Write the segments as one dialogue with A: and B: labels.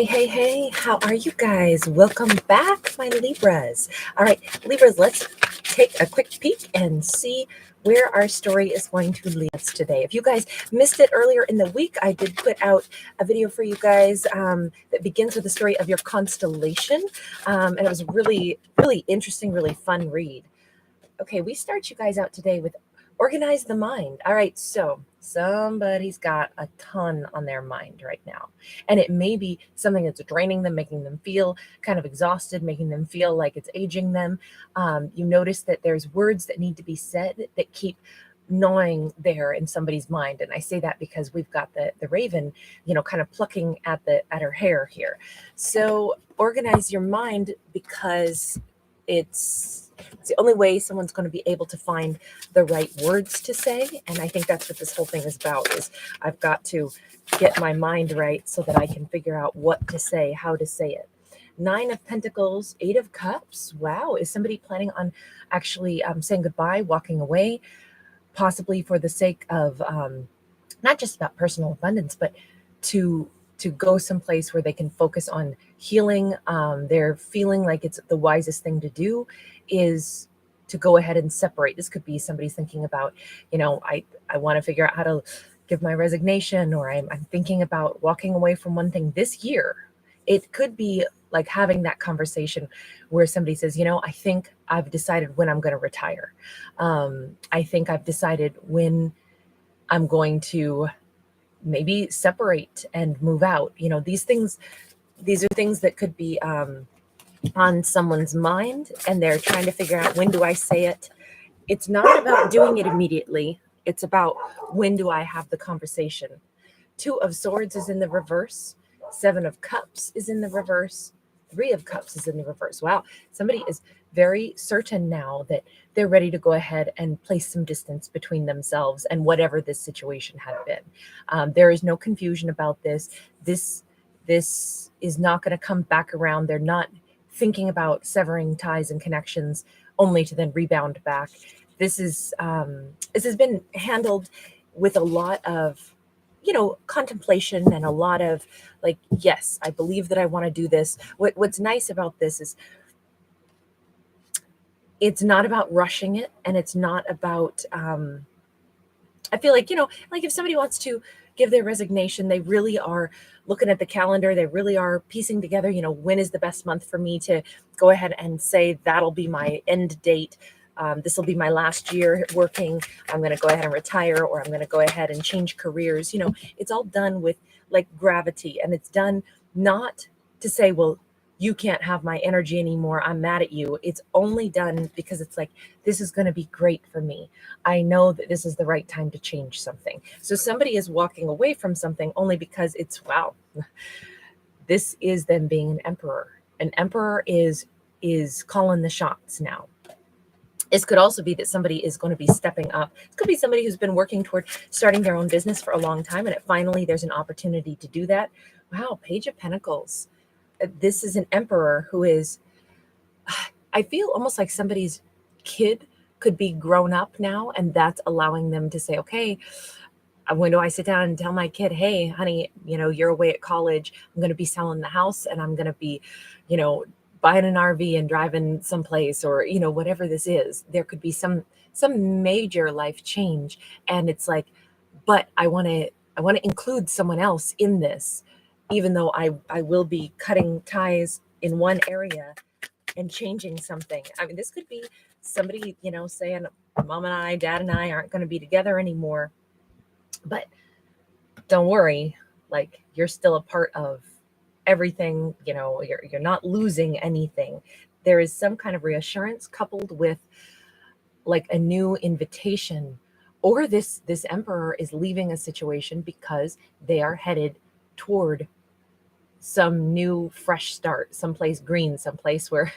A: Hey, how are you guys? Welcome back, my Libras. All right, Libras, let's take a quick peek and see where our story is going to lead us today. If you guys missed it earlier in the week, I did put out a video for you guys that begins with the story of your constellation. And it was really interesting, really fun read. Okay, we start you guys out today with organize the mind. All right, so somebody's got a ton on their mind right now. And it may be something that's draining them, making them feel kind of exhausted, making them feel like it's aging them. You notice that there's words that need to be said that keep gnawing there in somebody's mind. And I say that because we've got the raven, kind of plucking at her hair here. So organize your mind, because it's the only way someone's going to be able to find the right words to say. And I think that's what this whole thing is about, is I've got to get my mind right so that I can figure out what to say, how to say it. 9 of Pentacles, 8 of Cups. Wow. Is somebody planning on actually saying goodbye, walking away, possibly for the sake of not just about personal abundance, but to go someplace where they can focus on healing. They're feeling like it's the wisest thing to do is to go ahead and separate. This could be somebody's thinking about, I want to figure out how to give my resignation, or I'm thinking about walking away from one thing this year. It could be like having that conversation where somebody says, I think I've decided when I'm going to retire. I think I've decided when I'm going to maybe separate and move out. These are things that could be on someone's mind, and they're trying to figure out, when do I say it? It's not about doing it immediately. It's about, when do I have the conversation? 2 of Swords is in the reverse. 7 of Cups is in the reverse. 3 of Cups is in the reverse. Wow. Somebody is very certain now that they're ready to go ahead and place some distance between themselves and whatever this situation had been. There is no confusion about this. This is not going to come back around. They're not thinking about severing ties and connections only to then rebound back. This has been handled with a lot of contemplation and a lot of like, yes, I believe that I want to do this. What's nice about this is it's not about rushing it, and it's not about I feel like, like if somebody wants to give their resignation, they really are looking at the calendar. They really are piecing together, when is the best month for me to go ahead and say that'll be my end date. This will be my last year working. I'm going to go ahead and retire, or I'm going to go ahead and change careers. It's all done with like gravity, and it's done not to say, well, you can't have my energy anymore, I'm mad at you. It's only done because it's like, this is going to be great for me. I know that this is the right time to change something. So somebody is walking away from something only because it's, wow, this is them being an emperor. An emperor is calling the shots now. This could also be that somebody is going to be stepping up. It could be somebody who's been working toward starting their own business for a long time, and finally there's an opportunity to do that. Wow, Page of Pentacles. This is an emperor who is, I feel almost like somebody's kid could be grown up now, and that's allowing them to say, okay, when do I sit down and tell my kid, hey, honey, you're away at college, I'm going to be selling the house, and I'm going to be, buying an RV and driving someplace, or, whatever this is. There could be some major life change. And it's like, but I want to include someone else in this, even though I will be cutting ties in one area and changing something. I mean, this could be somebody, saying, mom and I, dad and I aren't going to be together anymore, but don't worry, like, you're still a part of everything. You're not losing anything. There is some kind of reassurance coupled with like a new invitation, or this emperor is leaving a situation because they are headed toward some new fresh start, someplace green, someplace where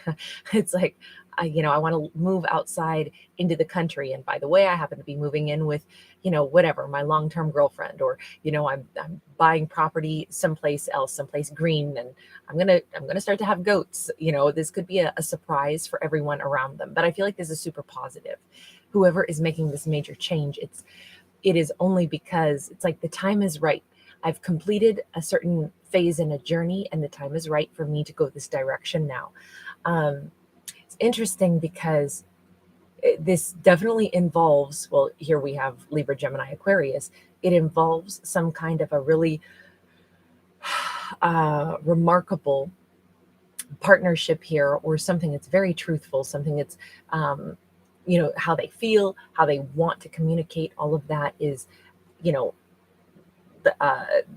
A: it's like, I want to move outside into the country. And by the way, I happen to be moving in with, whatever, my long-term girlfriend, or, I'm buying property someplace else, someplace green. And I'm going to start to have goats. This could be a surprise for everyone around them. But I feel like this is super positive. Whoever is making this major change, it is only because it's like the time is right. I've completed a certain phase in a journey, and the time is right for me to go this direction now. It's interesting because this definitely involves, well, here we have Libra, Gemini, Aquarius. It involves some kind of a really remarkable partnership here, or something that's very truthful, something that's, how they feel, how they want to communicate. All of that is,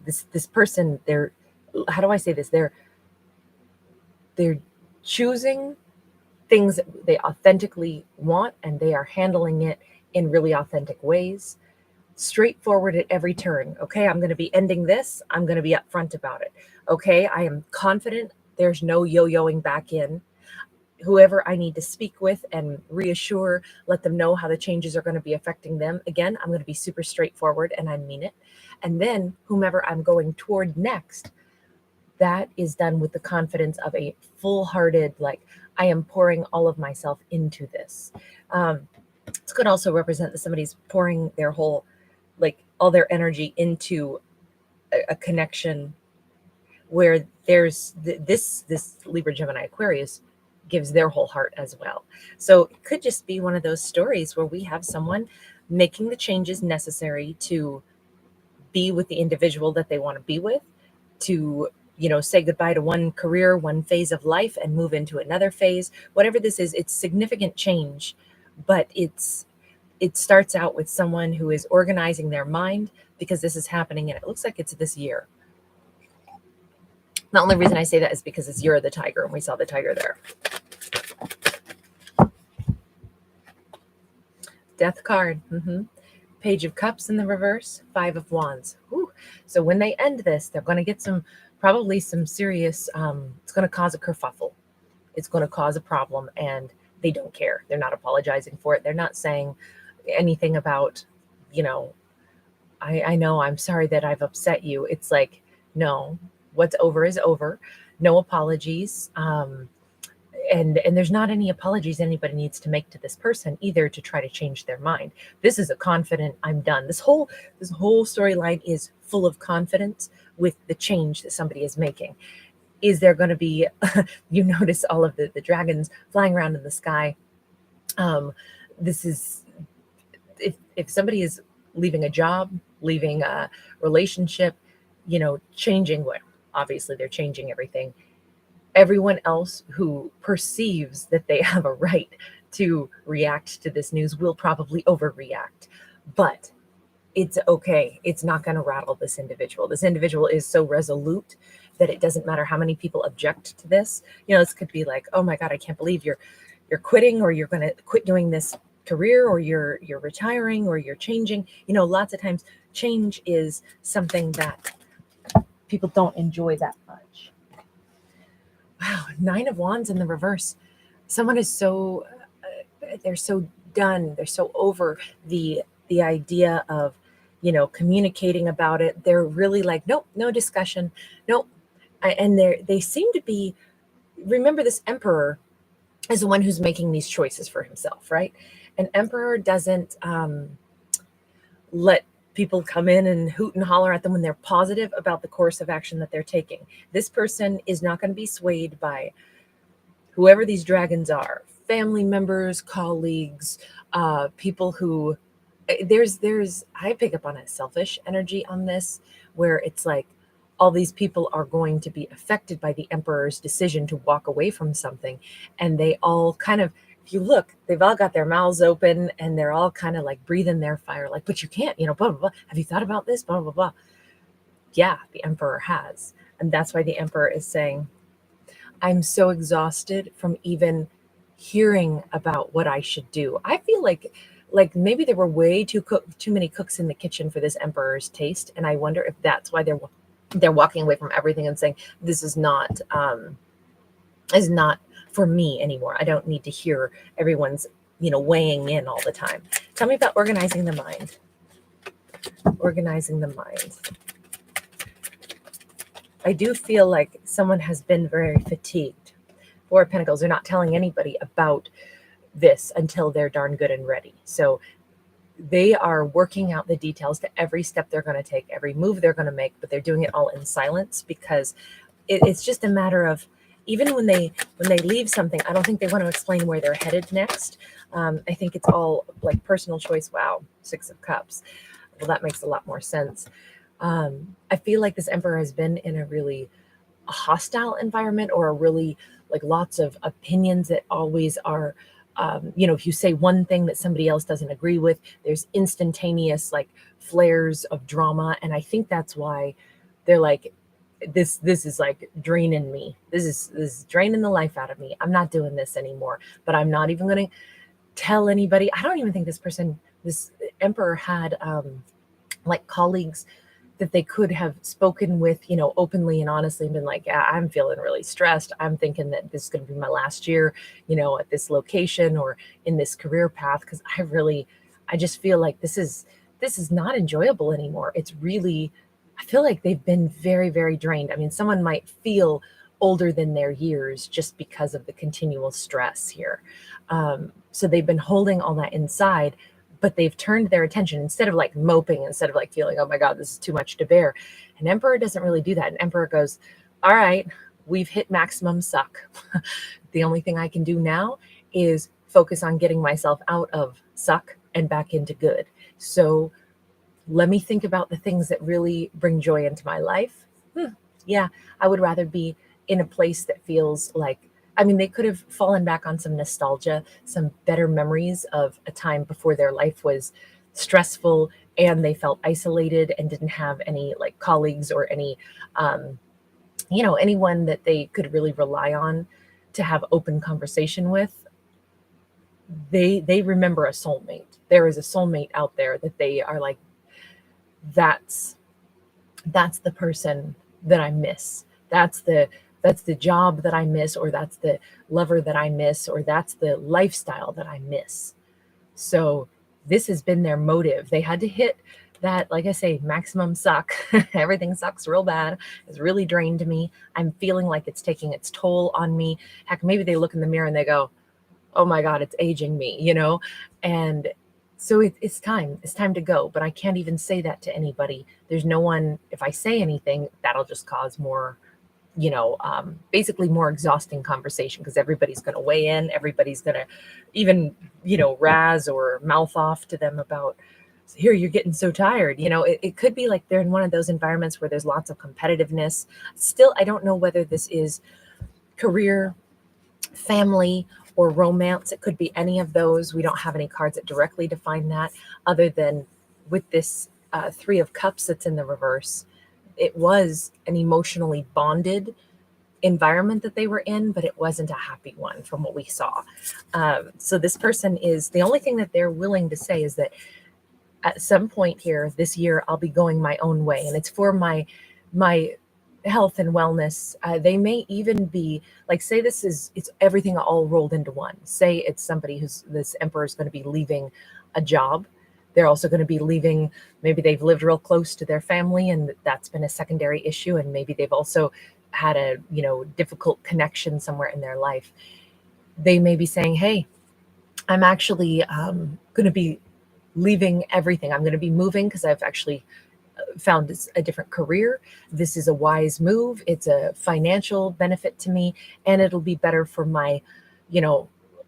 A: this person, they're, how do I say this? They're choosing things that they authentically want, and they are handling it in really authentic ways, straightforward at every turn. Okay, I'm going to be ending this. I'm going to be upfront about it. Okay, I am confident. There's no yo-yoing back in. Whoever I need to speak with and reassure, let them know how the changes are going to be affecting them. Again, I'm going to be super straightforward, and I mean it. And then whomever I'm going toward next, that is done with the confidence of a full-hearted, like, I am pouring all of myself into this. This could also represent that somebody's pouring their whole, like, all their energy into a connection where there's this Libra, Gemini, Aquarius gives their whole heart as well. So it could just be one of those stories where we have someone making the changes necessary to be with the individual that they want to be with, to say goodbye to one career, one phase of life, and move into another phase. Whatever this is, it's significant change, but it starts out with someone who is organizing their mind, because this is happening, and it looks like it's this year. The only reason I say that is because it's Year of the Tiger, and we saw the tiger there. Death card. Page of Cups in the reverse, Five of Wands. Whew. So when they end this, they're going to get probably some serious, it's going to cause a kerfuffle. It's going to cause a problem, and they don't care. They're not apologizing for it. They're not saying anything about, I know, I'm sorry that I've upset you. It's like, no, what's over is over. No apologies. And there's not any apologies anybody needs to make to this person either to try to change their mind. This is a confident, I'm done. This whole storyline is full of confidence with the change that somebody is making. Is there going to be, you notice all of the dragons flying around in the sky. This is, if somebody is leaving a job, leaving a relationship, changing what, obviously they're changing everything. Everyone else who perceives that they have a right to react to this news will probably overreact, but it's okay. It's not going to rattle this individual. This individual is so resolute that it doesn't matter how many people object to this. This could be like, oh my God, I can't believe you're quitting, or you're going to quit doing this career, or you're retiring, or you're changing. Lots of times change is something that people don't enjoy that much. Wow, Nine of Wands in the reverse. Someone is so, they're so done. They're so over the idea of, communicating about it. They're really like, nope, no discussion. Nope. And they seem to be, remember, this Emperor is the one who's making these choices for himself, right? An Emperor doesn't let people come in and hoot and holler at them when they're positive about the course of action that they're taking. This person is not going to be swayed by whoever these dragons are, family members, colleagues, people who, I pick up on a selfish energy on this, where it's like all these people are going to be affected by the Emperor's decision to walk away from something. And they all kind of, if you look, they've all got their mouths open, and they're all kind of like breathing their fire, like, but you can't, blah, blah, blah. Have you thought about this? Blah, blah, blah. Yeah, the Emperor has. And that's why the Emperor is saying, I'm so exhausted from even hearing about what I should do. I feel like maybe there were way too many cooks in the kitchen for this Emperor's taste. And I wonder if that's why they're walking away from everything and saying, this is not for me anymore. I don't need to hear everyone's, weighing in all the time. Tell me about organizing the mind. Organizing the mind. I do feel like someone has been very fatigued. Four of Pentacles, they're not telling anybody about this until they're darn good and ready. So they are working out the details to every step they're going to take, every move they're going to make, but they're doing it all in silence because it's just a matter of, even when they leave something, I don't think they want to explain where they're headed next. I think it's all like personal choice. Wow, 6 of Cups. Well, that makes a lot more sense. I feel like this Emperor has been in a really hostile environment, or a really like lots of opinions that always are, if you say one thing that somebody else doesn't agree with, there's instantaneous like flares of drama. And I think that's why they're like, this is like draining me. This is draining the life out of me. I'm not doing this anymore. But I'm not even going to tell anybody. I don't even think this Emperor had like colleagues that they could have spoken with, openly and honestly, and been like, yeah, I'm feeling really stressed. I'm thinking that this is going to be my last year, at this location or in this career path. Cause I just feel like this is not enjoyable anymore. It's really, I feel like they've been very, very drained. I mean, someone might feel older than their years just because of the continual stress here. So they've been holding all that inside, but they've turned their attention, instead of like moping, instead of like feeling, oh my God, this is too much to bear. An Emperor doesn't really do that. An Emperor goes, all right, we've hit maximum suck. The only thing I can do now is focus on getting myself out of suck and back into good. So let me think about the things that really bring joy into my life. Yeah, I would rather be in a place that feels like, I mean, they could have fallen back on some nostalgia, some better memories of a time before their life was stressful and they felt isolated and didn't have any like colleagues or any, anyone that they could really rely on to have open conversation with. They remember a soulmate. There is a soulmate out there that they are like, that's the person that I miss. That's the job that I miss, or that's the lover that I miss, or that's the lifestyle that I miss. So this has been their motive. They had to hit that, like I say, maximum suck. Everything sucks real bad. It's really drained me. I'm feeling like it's taking its toll on me. Heck, maybe they look in the mirror and they go, oh my God, it's aging me, And so it's time to go. But I can't even say that to anybody. There's no one, if I say anything, that'll just cause more, basically more exhausting conversation, because everybody's going to weigh in. Everybody's going to even, razz or mouth off to them about, here, you're getting so tired. It could be like they're in one of those environments where there's lots of competitiveness. Still, I don't know whether this is career, family, or romance. It could be any of those. We don't have any cards that directly define that, other than with this 3 of Cups that's in the reverse. It was an emotionally bonded environment that they were in, but it wasn't a happy one from what we saw. So this person is, the only thing that they're willing to say is that at some point here this year, I'll be going my own way, and it's for my health and wellness. They may even be like, say it's everything all rolled into one. Say it's somebody this Emperor is going to be leaving a job. They're also going to be leaving, maybe they've lived real close to their family and that's been a secondary issue. And maybe they've also had a, difficult connection somewhere in their life. They may be saying, hey, I'm actually going to be leaving everything. I'm going to be moving because I've actually found a different career. This is a wise move. It's a financial benefit to me, and it'll be better for my,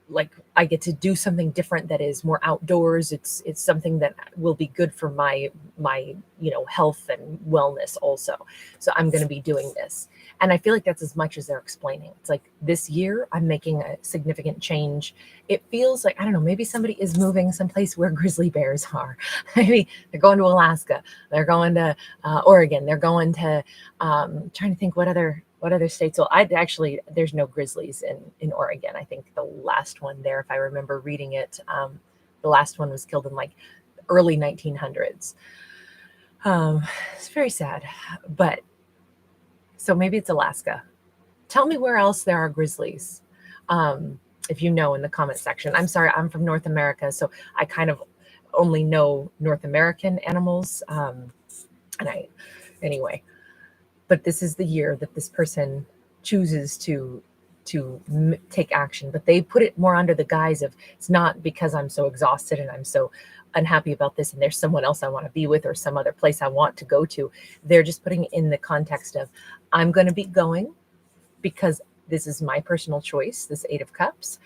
A: like I get to do something different that is more outdoors. It's something that will be good for my health and wellness also. So I'm going to be doing this. And I feel like that's as much as they're explaining. It's like, this year I'm making a significant change. It feels like, I don't know, maybe somebody is moving someplace where grizzly bears are. Maybe they're going to Alaska. They're going to Oregon. They're going to, trying to think what other states. Well, there's no grizzlies in Oregon. I think the last one there, if I remember reading it, the last one was killed in like early 1900s. It's very sad, but so maybe it's Alaska. Tell me where else there are grizzlies. If you know, in the comment section. I'm sorry, I'm from North America, so I kind of only know North American animals. Anyway, but this is the year that this person chooses to take action, but they put it more under the guise of, it's not because I'm so exhausted and I'm so unhappy about this and there's someone else I want to be with or some other place I want to go to. They're just putting it in the context of, I'm going to be going because this is my personal choice, this Eight of Cups.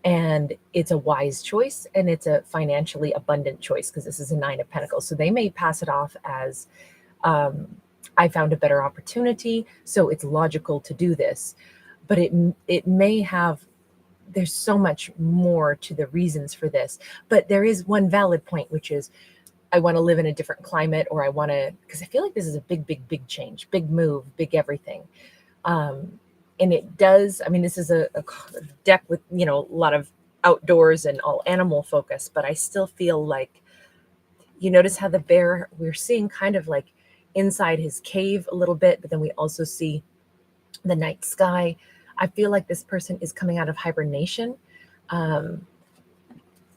A: And it's a wise choice and it's a financially abundant choice because this is a Nine of Pentacles. So they may pass it off as, I found a better opportunity, so it's logical to do this. But it may have, there's so much more to the reasons for this. But there is one valid point, which is I want to live in a different climate, or I want to, because I feel like this is a big change, big move, big everything. And it does, I mean, this is a deck with, a lot of outdoors and all animal focus, but I still feel like, you notice how the bear, we're seeing kind of like inside his cave a little bit, but then we also see the night sky. I feel like this person is coming out of hibernation.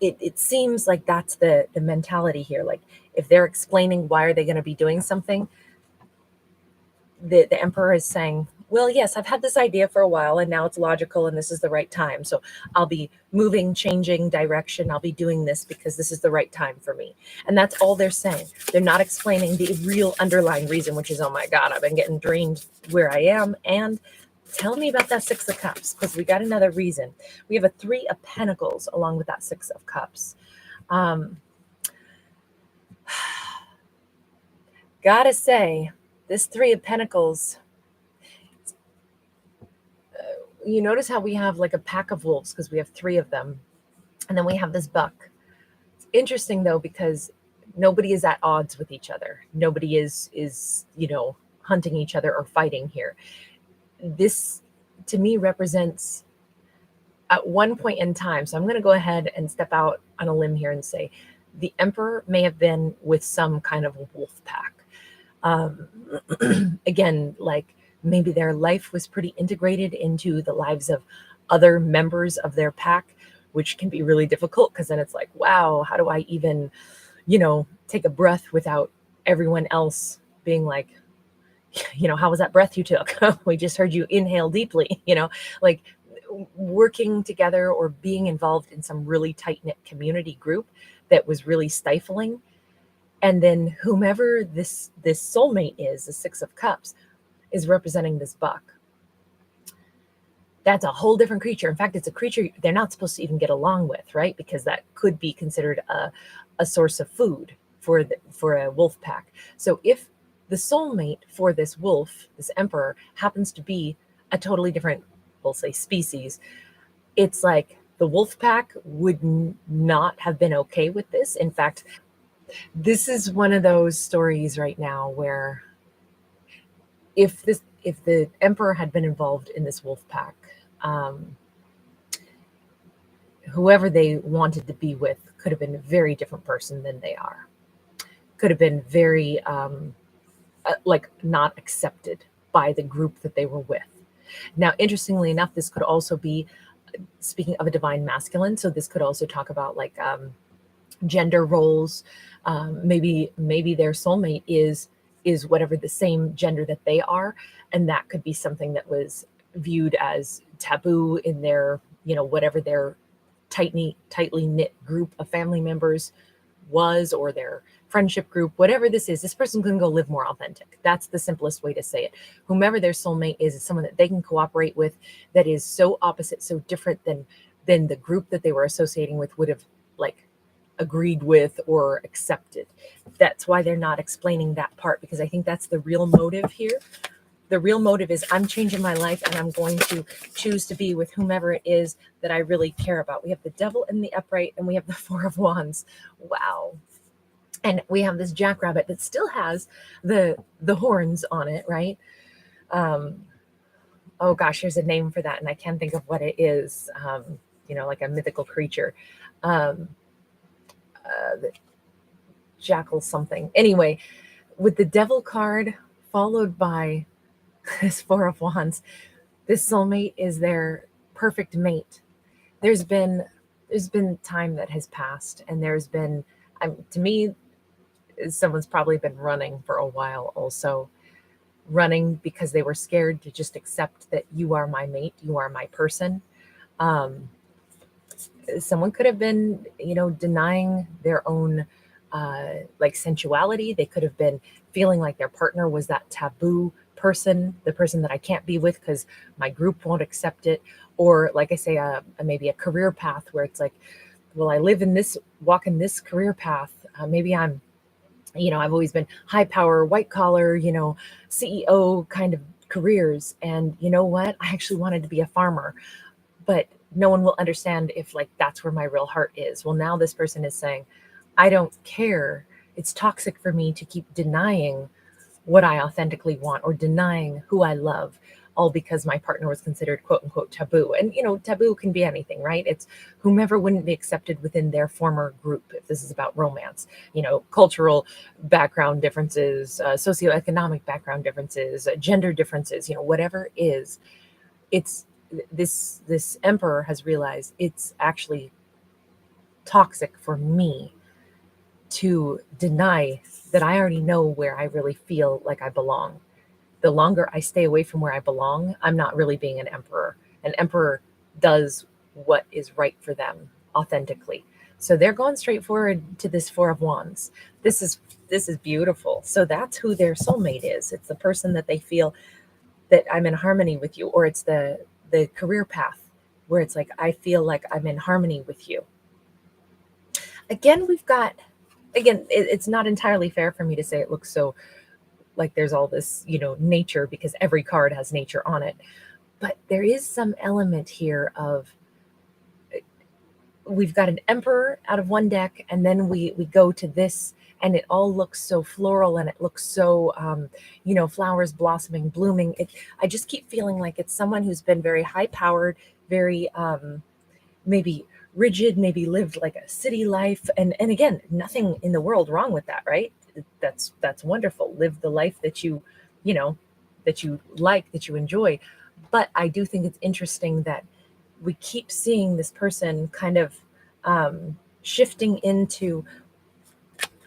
A: It seems like that's the mentality here. Like if they're explaining why are they going to be doing something, the emperor is saying, well, yes, I've had this idea for a while and now it's logical and this is the right time. So I'll be moving, changing direction. I'll be doing this because this is the right time for me. And that's all they're saying. They're not explaining the real underlying reason, which is, oh my God, I've been getting drained where I am. And tell me about that Six of Cups, because we got another reason. We have a Three of Pentacles along with that Six of Cups. Gotta say, this Three of Pentacles, you notice how we have like a pack of wolves because we have three of them. And then we have this buck. It's interesting though, because nobody is at odds with each other. Nobody is, hunting each other or fighting here. This to me represents at one point in time. So I'm going to go ahead and step out on a limb here and say the emperor may have been with some kind of wolf pack. Again, like maybe their life was pretty integrated into the lives of other members of their pack, which can be really difficult because then it's like, wow, how do I even, take a breath without everyone else being like, how was that breath you took? We just heard you inhale deeply, like working together or being involved in some really tight-knit community group that was really stifling. And then whomever this soulmate is, the Six of Cups, is representing this buck. That's a whole different creature. In fact, it's a creature they're not supposed to even get along with, right? Because that could be considered a source of food for a wolf pack. So if the soulmate for this wolf, this emperor, happens to be a totally different, we'll say, species, it's like the wolf pack would not have been okay with this. In fact, this is one of those stories right now where if the emperor had been involved in this wolf pack, whoever they wanted to be with could have been a very different person than they are. Could have been very not accepted by the group that they were with. Now, interestingly enough, this could also be, speaking of a divine masculine, so this could also talk about like gender roles. Maybe their soulmate is whatever the same gender that they are, and that could be something that was viewed as taboo in their, whatever their tightly knit group of family members was, or their friendship group, whatever this is, this person can go live more authentic. That's the simplest way to say it. Whomever their soulmate is someone that they can cooperate with, that is so opposite, so different than the group that they were associating with would have like agreed with or accepted. That's why they're not explaining that part, because I think that's the real motive here. The real motive is I'm changing my life and I'm going to choose to be with whomever it is that I really care about. We have the Devil in the upright and we have the Four of Wands. Wow. And we have this jackrabbit that still has the horns on it, right? Oh gosh, there's a name for that and I can't think of what it is. Like a mythical creature. The jackal something. Anyway, with the Devil card followed by this Four of Wands, this soulmate is their perfect mate. There's been time that has passed, and there's been, to me, someone's probably been running for a while, also running because they were scared to just accept that you are my mate, you are my person. someone could have been, denying their own like sensuality. They could have been feeling like their partner was that taboo person, the person that I can't be with because my group won't accept it. Or like I say, maybe a career path where it's like, well, I walk in this career path. Maybe I'm, I've always been high power, white collar, CEO kind of careers. And you know what? I actually wanted to be a farmer, but no one will understand if like that's where my real heart is. Well, now this person is saying, I don't care. It's toxic for me to keep denying what I authentically want or denying who I love, all because my partner was considered quote unquote taboo. And, taboo can be anything, right? It's whomever wouldn't be accepted within their former group. If this is about romance, cultural background differences, socioeconomic background differences, gender differences, whatever is, it's this emperor has realized it's actually toxic for me to deny that I already know where I really feel like I belong. The longer I stay away from where I belong, I'm not really being an emperor. An emperor does what is right for them authentically. So they're going straight forward to this Four of Wands. This is beautiful. So that's who their soulmate is. It's the person that they feel that I'm in harmony with you, or it's the career path where it's like I feel like I'm in harmony with you. Again, it's not entirely fair for me to say it looks so like there's all this, nature, because every card has nature on it. But there is some element here of, we've got an emperor out of one deck, and then we go to this, and it all looks so floral, and it looks so, flowers blossoming, blooming. I just keep feeling like it's someone who's been very high powered, very, maybe rigid, maybe lived like a city life. And again, nothing in the world wrong with that, right? That's wonderful. Live the life that you that you like, that you enjoy. But I do think it's interesting that we keep seeing this person kind of shifting into,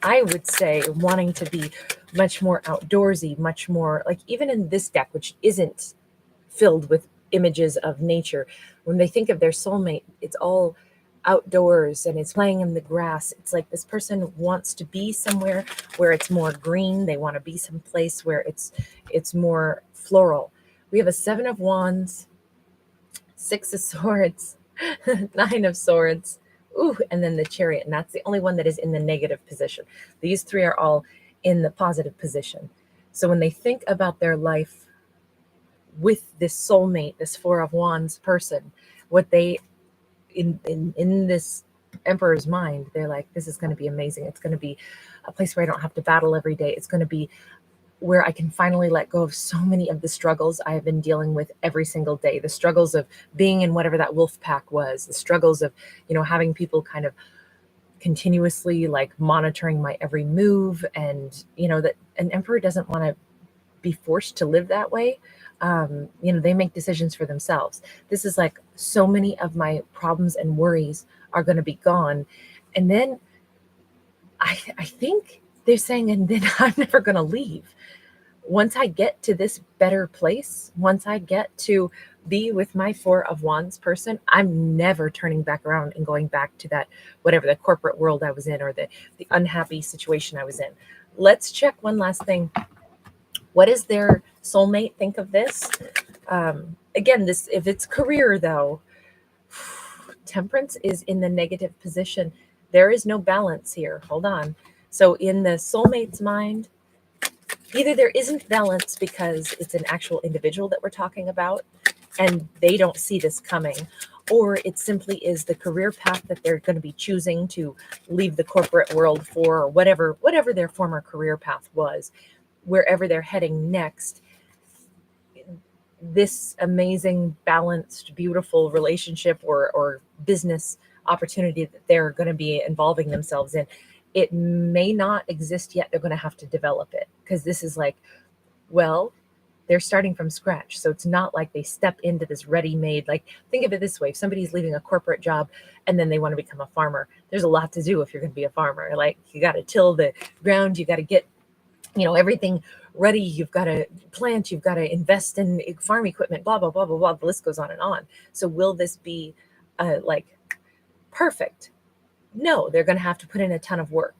A: I would say, wanting to be much more outdoorsy, much more like, even in this deck, which isn't filled with images of nature, when they think of their soulmate, it's all outdoors and it's playing in the grass. It's like this person wants to be somewhere where it's more green. They want to be someplace where it's more floral. We have a Seven of Wands, Six of Swords, Nine of Swords, ooh, and then the Chariot, and that's the only one that is in the negative position. These three are all in the positive position. So when they think about their life with this soulmate, this Four of Wands person, what they in this emperor's mind, they're like, this is going to be amazing. It's going to be a place where I don't have to battle every day. It's going to be where I can finally let go of so many of the struggles I have been dealing with every single day. The struggles of being in whatever that wolf pack was, the struggles of, having people kind of continuously like monitoring my every move. And, that an emperor doesn't want to be forced to live that way. They make decisions for themselves. This is like, so many of my problems and worries are going to be gone. And then I think they're saying, and then I'm never going to leave. Once I get to this better place, once I get to be with my Four of Wands person, I'm never turning back around and going back to that, whatever the corporate world I was in, or the unhappy situation I was in. Let's check one last thing. What does their soulmate think of this? Again, if it's career though, Temperance is in the negative position. There is no balance here. Hold on. So in the soulmate's mind, either there isn't balance because it's an actual individual that we're talking about and they don't see this coming, or it simply is the career path that they're going to be choosing to leave the corporate world for, or whatever their former career path was, wherever they're heading next. This amazing, balanced, beautiful relationship or business opportunity that they're going to be involving themselves in, it may not exist yet. They're going to have to develop it, because this is like, well, they're starting from scratch. So it's not like they step into this ready-made, like, think of it this way. If somebody's leaving a corporate job and then they want to become a farmer, there's a lot to do if you're going to be a farmer. Like, you got to till the ground, you got to get, everything ready. You've got to plant, you've got to invest in farm equipment, blah, blah, blah, blah, blah. The list goes on and on. So will this be like perfect? No, they're going to have to put in a ton of work.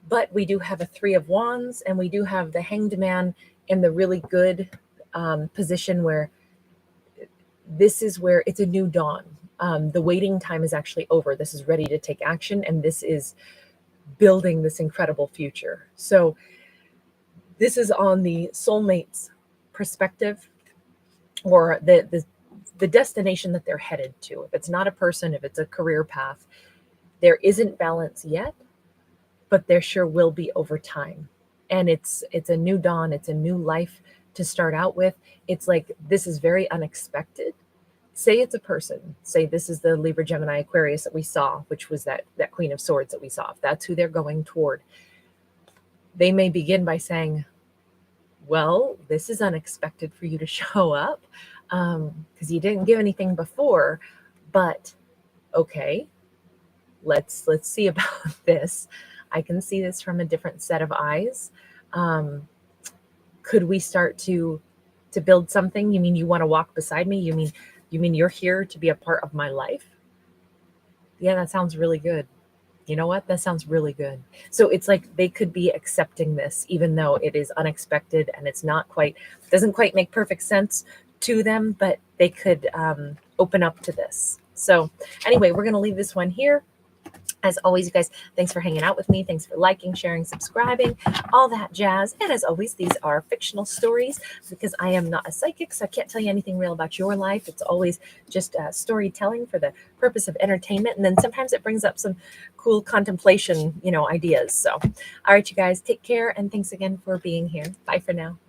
A: But we do have a 3 of Wands, and we do have the Hanged Man in the really good position where this is where it's a new dawn. The waiting time is actually over. This is ready to take action, and this is building this incredible future. So this is on the soulmate's perspective, or the destination that they're headed to. If it's not a person, if it's a career path, there isn't balance yet, but there sure will be over time. And it's a new dawn. It's a new life to start out with. It's like, this is very unexpected. Say it's a person. Say this is the Libra, Gemini, Aquarius that we saw, which was that Queen of Swords that we saw. If that's who they're going toward, they may begin by saying, well, this is unexpected for you to show up because you didn't give anything before, but okay, let's see about this. I can see this from a different set of eyes. Could we start to build something? You mean you want to walk beside me? You mean you're here to be a part of my life? Yeah, that sounds really good. You know what? That sounds really good. So it's like they could be accepting this, even though it is unexpected and it's not quite, doesn't quite make perfect sense to them, but they could open up to this. So anyway, we're going to leave this one here. As always, you guys, thanks for hanging out with me. Thanks for liking, sharing, subscribing, all that jazz. And as always, these are fictional stories because I am not a psychic, so I can't tell you anything real about your life. It's always just storytelling for the purpose of entertainment. And then sometimes it brings up some cool contemplation, ideas. So, all right, you guys, take care. And thanks again for being here. Bye for now.